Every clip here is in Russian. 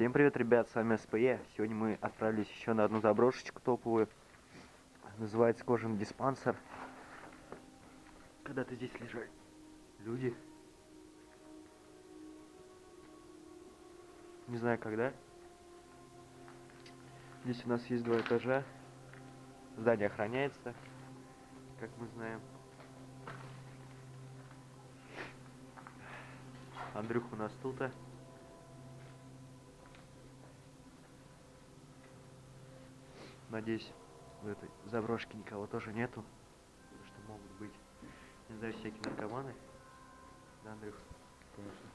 Всем привет, ребят, с вами СПЕ. Сегодня мы отправились еще на одну заброшечку топовую. Называется кожаный диспансер. Когда-то здесь лежали люди. Не знаю когда. Здесь у нас есть 2 этажа. Здание охраняется, как мы знаем. Андрюха у нас тут. Надеюсь, в этой заброшке никого тоже нету. Потому что могут быть, не знаю, всякие наркоманы. Да, Андрюх? Конечно.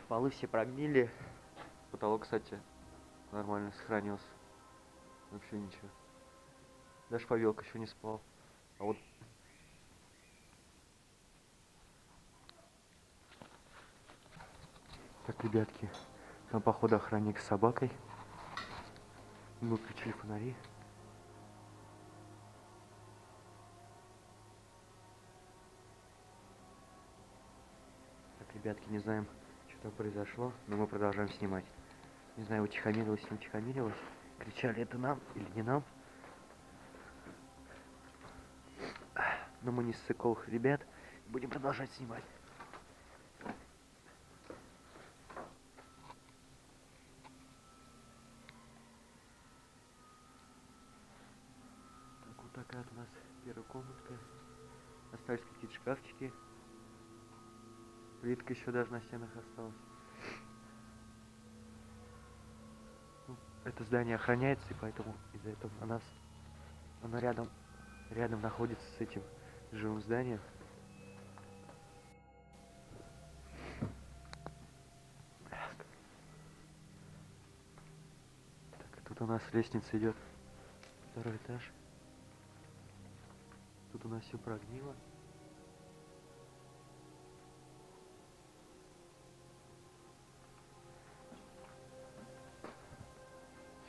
Полы все прогнили. Потолок, кстати, нормально сохранился. Вообще ничего. Даже Павелка еще не спал. А вот так, ребятки, там походу охранник с собакой. Мы включили фонари. Так, ребятки, не знаем, что там произошло, но мы продолжаем снимать. Не знаю, утихомирилось, не утихомирилось. Кричали это нам или не нам. Но мы не ссыковых ребят. Будем продолжать снимать. Так, вот такая вот у нас первая комнатка. Остались какие-то шкафчики. Плитка еще даже на стенах осталась. Ну, это здание охраняется, и поэтому из-за этого оно рядом находится с этим жилым зданием. Так, тут у нас лестница идет. 2-й этаж. Тут у нас все прогнило.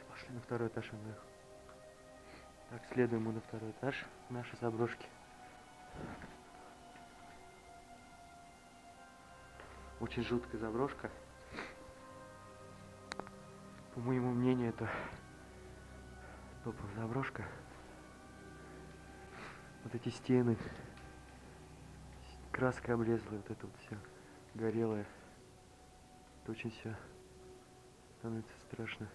Пошли на 2-й этаж наверх. Так, следуем мы на 2-й этаж нашей заброшки. Очень жуткая заброшка. По моему мнению, это топовая заброшка. Вот эти стены, краска облезла, вот это вот все горелое. Это очень все становится страшно.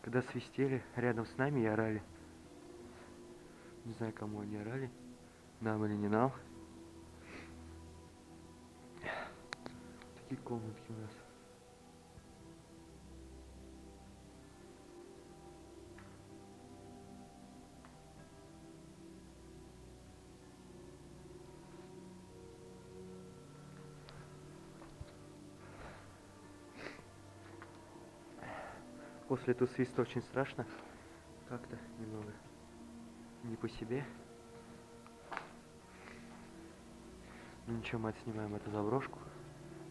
Когда свистели рядом с нами и орали. Не знаю, кому они орали. Нам или не нам. Такие комнатки у нас. После этого свиста очень страшно. Как-то немного не по себе. Ну ничего, мы отснимаем эту заброшку,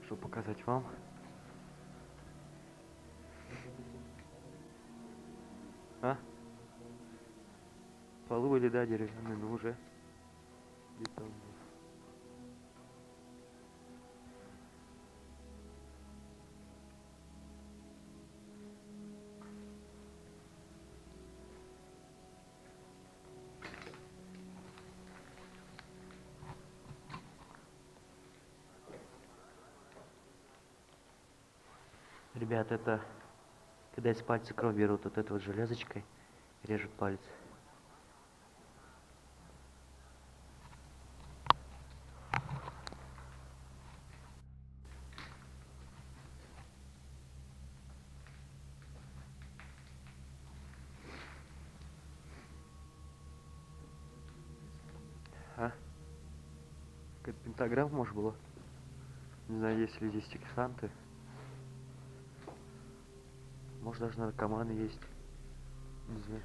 чтобы показать вам. А? Полы были, да, деревянные, но уже бетонные. Ребят, это когда из пальца кровь берут вот этой вот железочкой, режут палец. А? Какая-то пентаграмма, может, была? Не знаю, есть ли здесь сектанты. Может, даже наркоманы есть. Не знаю.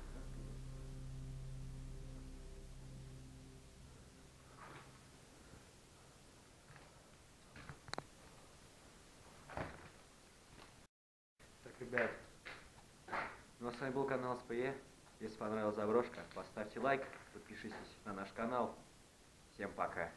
Так, ребят, ну а с вами был канал СПЕ. Если понравилась заброшка, поставьте лайк, подпишитесь на наш канал. Всем пока.